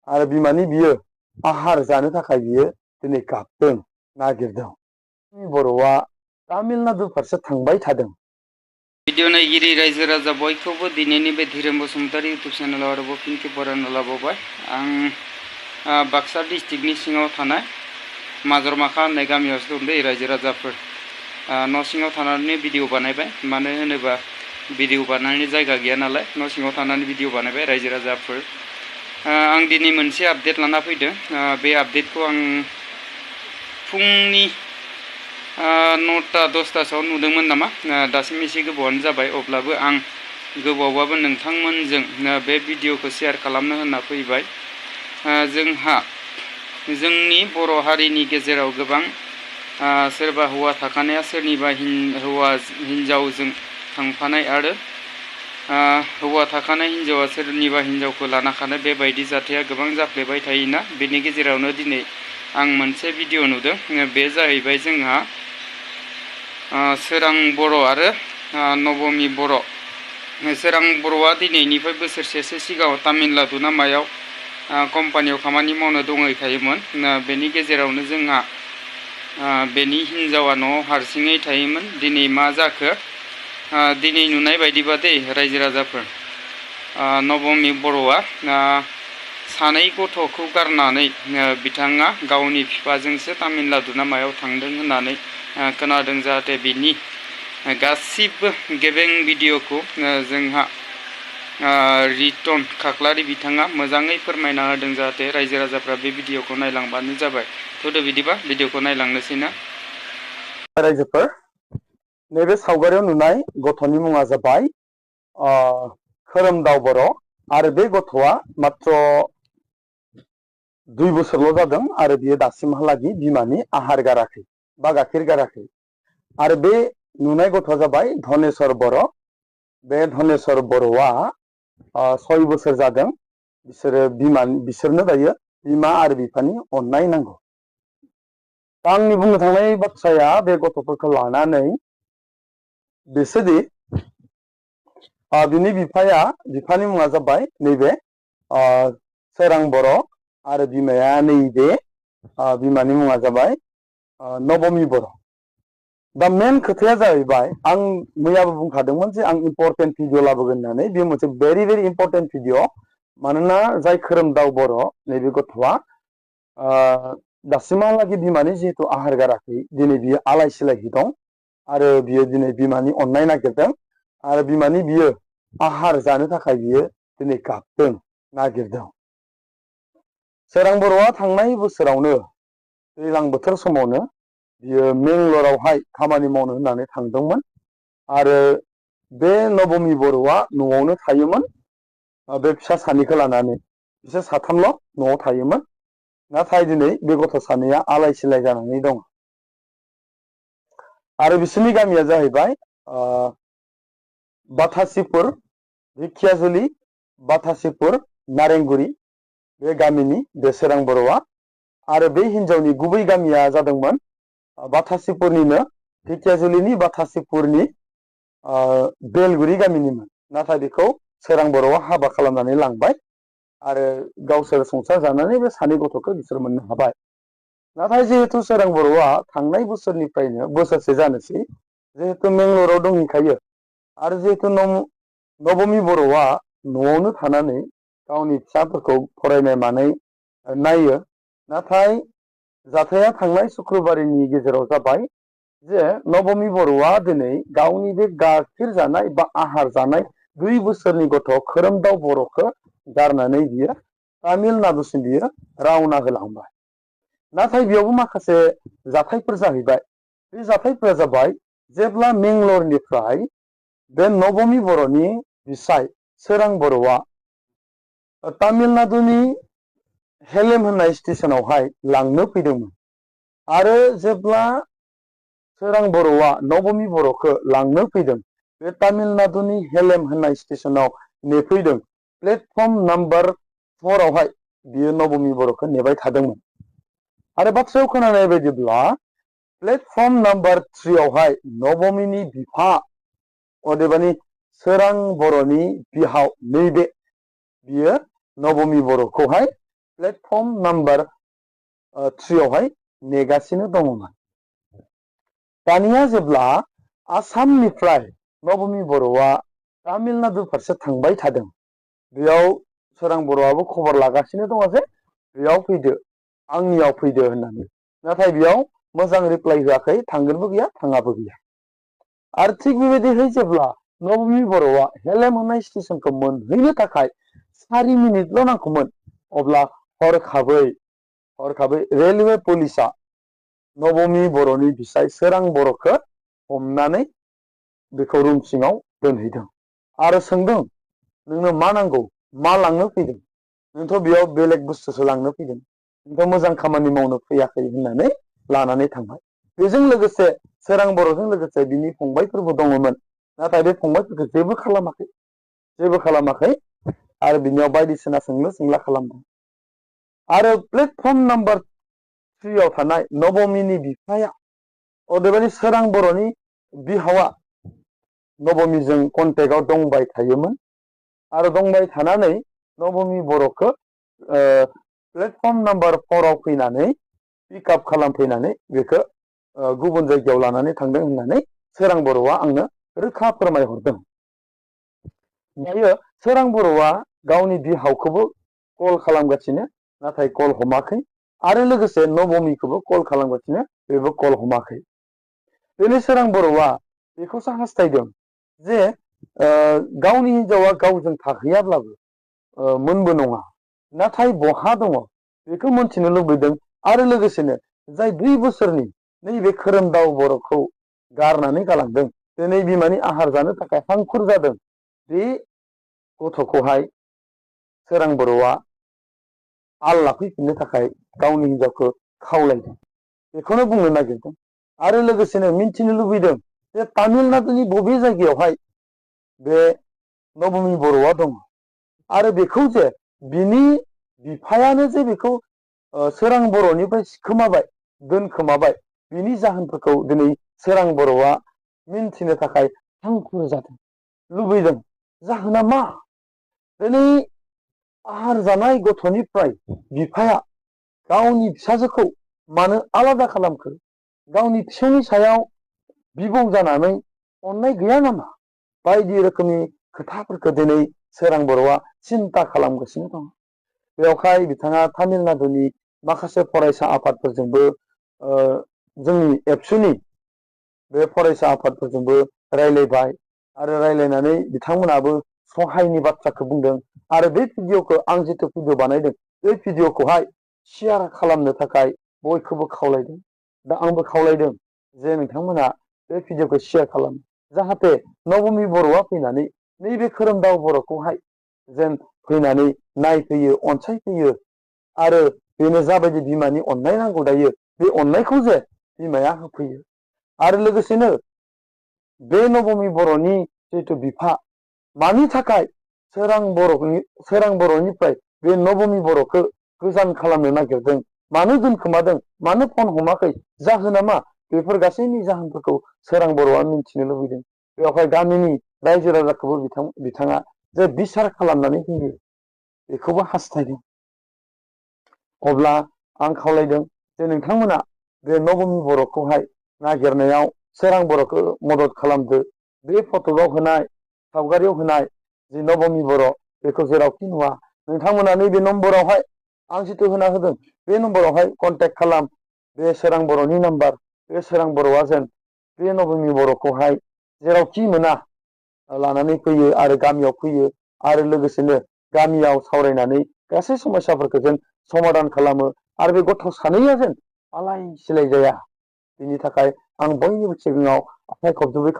आरो बिमानि बियो आहार जानो थाखाय बियो दिनै गाबदों नागिरदों। बर'आ तामिलनाडु फारसे थांबाय थादों। भिडिअ नायगिरि रायजो राजा बयखौबो दिनैनि बे धीरेन बसुमतारी इउटुब चेनेलाव आरोबाव फिन खेब बरायना लाबावबाय। आं बाक्सा डिस्ट्रिक्टनि सिङाव थानाय माजरमाखा होननाय गामियावसो दं दै रायजो राजाफोर। न' सिङाव थानानै भिडिअ बानायबाय, मानो होनोबा भिडिअ बानायनायनि जायगा गैया नालाय न' सिङाव थानानै भिडिअ बानायबाय रायजो राजाफोर। आं दिनै मोनसे आपडेट लाना फैदों। बे आपडेटखौ आं फुंनि 9टा 10टासोआव नुदोंमोन नामा, दासिम एसे गोबावानो जाबाय। अब्लाबो आं गोबावबाबो नोंथांमोनजों बे भिडिअखौ शेयार खालामनो होनना फैबाय। जोंहा जोंनि बर' हारिनि गेजेराव गोबां सोरबा हौवा थाखानाया सोरनिबा हौवा हिन्जावजों थांफानाय आरो हौवा थाखानाय हिन्जावा सोरनिबा हिन्जावखौ लाना खानाय बेबायदि जाथाया गोबां जाफ्लेबाय थायोना। बेनि गेजेरावनो दिनै आं मोनसे भिडिअ नुदों। बे जाहैबाय जोंहा सोरां बर' आरो नबमि बर'। सोरां बर'आ दिनैनिफ्राय बोसोरसेसो सिगाङाव तामिलनाडु ना मायाव कम्पानियाव खामानि मावनो दंहैखायोमोन। बेनि गेजेरावनो जोंहा बेनि हिन्जावा न'आव हारसिङै थायोमोन। दिनै मा जाखो, दिनै नुनाय बायदिबा दै रायजो राजाफोर, नबमि बर'आ सानै गथ'खौ गारनानै बिथाङा गावनि बिफाजोंसो तामिलनाडु ना मायाव थांदों होननानै खोनादों। जाहाथे बिनि गासिबो गेबें भिडिअखौ जोंहा रिटन खाख्लारि बिथाङा मोजाङै फोरमायना होदों। जाहाथे रायजो राजाफ्रा बे भिडिअखौ नायलांबानो जाबाय। थ'दो बिदिबा भिडिअखौ नायलांनोसै ना। रायजोफोर, नैबे सावगारियाव नुनाय गथ'नि मुङा जाबाय खोरोमदाव बर' आरो बे गथ'आ मात्र 2 बोसोरल' जादों आरो बियो दासिमहालागै बिमानि आहार गाराखै बा गाइखेर गाराखै। आरो बे नुनाय गथ'आ जाबाय धनेश्वर बर'। बे धनेश्वर बर'आ 6 बोसोर जादों। बिसोरनो दायो बिमा आरो बिफानि अननाय नांगौ। आंनि बुंनो थांनाय बाथ्राया बे गथ'फोरखौ लानानै बिसोरदि बिनि बिफानि मुङा जाबाय नैबे सोरां बर' आरो बिमाया नैबे बिमानि मुङा जाबाय नबमि बर'। दा मेन खोथाया जाहैबाय, आं मैयाबो बुंखादोंमोन जे आं इम्परटेन्ट भिडिअ लाबोगोन होननानै। बे मोनसे भेरि भेरि इम्परटेन्ट भिडिअ। मानोना जाय खोरोमदाव बर' नैबे गथ'आ दासिमहालागै बिमानि जिहेतु आहार गाराखै, दिनै बियो आलाय सिलाय दं आरो बियो दिनै बिमानि अननाय नागिरदों आरो बिमानि बियो आहार जानो थाखाय बियो दिनै गाबदों नागिरदों। सोरां बर'आ थांनाय बोसोरावनो दैज्लां बोथोर समावनो बियो मेंगलरावहाय खामानि मावनो होननानै थांदोंमोन आरो बे नबमि बर'आ न'आवनो थायोमोन। बे फिसा सानैखौ लानानै बिसोर साथामल' न'आव थायोमोन। नाथाय दिनै बे गथ' सानैया आलाय सिलाय जानानै दं आरो बिसोरनि गामिया जाहैबाय बाथासिपुर, धिखियाजुलि, बाथासिपुर, नारेंगुरि बे गामिनि बे सोरां बर'आ। आरो बे हिन्जावनि गुबै गामिया जादोंमोन बाथासिपुरनिनो धिखियाजुलिनि बाथासिपुरनि बेलगुरि गामिनिमोन। नाथाय बेखौ सोरां बर'आ हाबा खालामनानै लांबाय आरो गावसोर संसार जानानै बे सानै गथ'खौ बिसोर मोननो हाबाय। नाथाय जिहेतु सोरां बर'आ थांनाय बोसोरनिफ्रायनो बोसोरसे जानोसै जिहेतु मेंगलराव दंहैखायो आरो जिहेतु नबमि बर'आ न'आवनो थानानै गावनि फिसाफोरखौ फरायनाय मानाय नायो। नाथाय जाथाया थांनाय शुक्रबारनि गेजेराव जाबाय जे नबमि बर'आ दिनै गावनि बे गाइखेर जानाय बा आहार जानाय 2 बोसोरनि गथ' खोरोमदाव बर'खौ गारनानै बियो तामिलनाडुसिम बियो रावना होलांबाय। नाथाय बेयावबो माखासे जाथायफोर जाहैबाय। बे जाथायफोरा जाबाय, जेब्ला मेंगलरनिफ्राय बे नबमि बर'नि बिसाय सोरां बर'आ तामिलनाडुनि हेलेम होननाय स्टेशनावहाय लांनो फैदोंमोन आरो जेब्ला सोरां बर'आ नबमि बर'खौ लांनो फैदों, बे तामिलनाडुनि हेलेम होननाय स्टेशनाव नेफैदों। प्लेटफर्म नाम्बार 4 आवहाय बियो नबमि बर'खौ नेबाय थादोंमोन आरो बाथ्रायाव खोनानाय बायदिब्ला प्लेटफर्म नाम्बार 3 आवहाय नबमिनि बिफा, अदेबानि सोरां बर'नि बिहाव नैबे बियो नबमि बर'खौहाय प्लेटफर्म नाम्बार 3 आवहाय नेगासिनो दङमोन। दानिया जेब्ला आसामनिफ्राय नबमी बर'आ तामिलनाडु फारसे थांबाय थादों, बेयाव सोरां बर'आबो खबर लागासिनो दङ जे बेयाव फैदो, आंनियाव फैदो होननानै। नाथाय बेयाव मोजां रिप्लाइ होआखै, थांगोनबो गैया थाङाबो गैया। आरो थिग बेबायदिहै जेब्ला नबमी बर'आ हेलेम होननाय स्टेसनखौ मोनहैनो थाखाय 4 मिनिटल' नांगौमोन, अब्ला हरखाबै रेलवे पुलिसआ नबमी बर'नि बिसाय सोरां बर'खौ हमनानै बेखौ रुम सिङाव दोनहैदों आरो सोंदों, नोंनो मा नांगौ, मा लांनो फैदों? नोंथ' बेयाव बेलेग बुस्थुसो लांनो फैदों, नोंथ' मोजां खामानि मावनो फैयाखै होननानै लानानै थांबाय। बेजों लोगोसे सोरां बर'जों लोगोसे बिनि फंबायफोरबो दङमोन। नाथाय बे फंबायफोरखौ जेबो खालामाखै आरो बिनियाव बायदिसिना सोंलु सोंला खालामदों। आरो प्लेटफर्म नाम्बार 3 आव थानाय नबमीनि बिफाया, अदेबानि सोरां बर'नि बिहावा नबमीजों कन्टेक्टआव दंबाय थायोमोन आरो दंबाय थानानै नबमी बर'खौ प्लेटफर्म नाम्बार 4 आव फैनानै पिकआप खालामफैनानै बेखौ गुबुन जायगायाव लानानै थांदों होननानै सोरां बर'आ आंनो रोखा फोरमायहरदों। दायो सोरां बर'आ गावनि बिहावखौबो कल खालामगासिनो, नाथाय कल हमाखै आरो लोगोसे नबमीखौबो कल खालामगासिनो, बेबो कल हमाखै। दिनै सोरां बर'आ बेखौसो हास्थायदों जे गावनि हिनजावा गावजों थाहैयाब्लाबो मोनबो नङा, नाथाय बहा दङ बेखौ मोनथिनो लुबैदों। आरो लोगोसेनो जाय 2 बोसोरनि नैबे खोरोमदाव बर'खौ गारनानै गालांदों, दिनै बिमानि आहार जानो थाखाय हांखुर जादों, बे गथ'खौहाय सोरां बर'आ आल लाफैफिननो थाखाय गावनि हिनजावखौ खावलायदों, बेखौनो बुंनो नागिरदों। आरो लोगोसेनो मिन्थिनो लुबैदों जे तामिलनाडुनि बबे जायगायावहाय बे नबमी बर'आ दङ आरो बेखौ जे बिनि बिफायानो जे बेखौ सोरां बर'निफ्राय सिखोमाबाय, दोनखोमाबाय, बिनि जाहोनफोरखौ दिनै सोरां बर'आ मिन्थिनो थाखाय हांखुर जादों, लुबैदों। जाहोना मा? दिनै आहार जानाय गथ'निफ्राय बिफाया गावनि फिसाजोखौ मानो आलादा खालामखो? गावनि फिसौनि सायाव बिबौ जानानै अननाय गैया नामा? बायदि रोखोमनि खोथाफोरखौ दिनै सोरां बर'आ सिन्ता खालामगासिनो दं। बेवहाय बिथाङा तामिलनाडुनि माखासे फरायसा आफादफोरजोंबो जोंनि एबसुनि बे फरायसा आफादफोरजोंबो रायलायबाय आरो रायलायनानै बिथांमोनाबो सहायनि बाथ्राखौ बुंदों। आरो बे भिडिअखौ आं जिथु भिडिअ बानायदों, बे भिडिअखौहाय शेयार खालामनो थाखाय बयखौबो खावलायदों। दा आंबो खावलायदों जे नोंथांमोना बे भिडिअखौ शेयार खालाम, जाहाथे नबमी बर'आ फैनानै नैबे खोरोमदाव बर'खौहाय जेन फैनानै नायफैयो, अनसायफैयो आरो बेनो जाबायदि बिमानि अननाय नांगौ दायो, बे अननायखौ जे बिमाया होफैयो। आरो लोगोसेनो बे नबमी बर'नि जिथु बिफा, मानि थाखाय सोरां बर'निफ्राय बे नबमी बर'खौ गोजान खालामनो नागिरदों, मानो दोनखोमादों, मानो फन हमाखै, जाहोना मा? बेफोर गासैनि जाहोनफोरखौ सोरां बर'आ मिन्थिनो लुबैदों। बेवहाय गामिनि रायजो राजाखौबो बिथाङा जे बिसार खालामनानै होयो, बेखौबो हास्थायदों। अब्ला आं खावलायदों जे नोंथांमोना बे नबमी बर'खौहाय नागिरनायाव सोरां बर'खौ मदद खालामदो। बे फटकआव होनाय, सावगारियाव होनाय जि नबमी बर', बेखौ जेरावखि नुवा नोंथांमोना नैबे नम्बरावहाय आं जिथु होना होदों, बे नम्बरावहाय कन्टेक्ट खालाम। बे सोरां बर'नि नाम्बार, बे सोरां बर'आ जेन बे नबमी बर'खौहाय जेरावखि मोना लानानै फैयो आरो गामियाव फैयो आरो लोगोसेनो गामियाव सावरायनानै गासै समस्याफोरखौ जेन समाधान खालामो आरो बे गथ' सानैया जेन आलाय सिलाय जाया, बेनि थाखाय आं बयनिबो सिगाङाव आखाइ खबजबै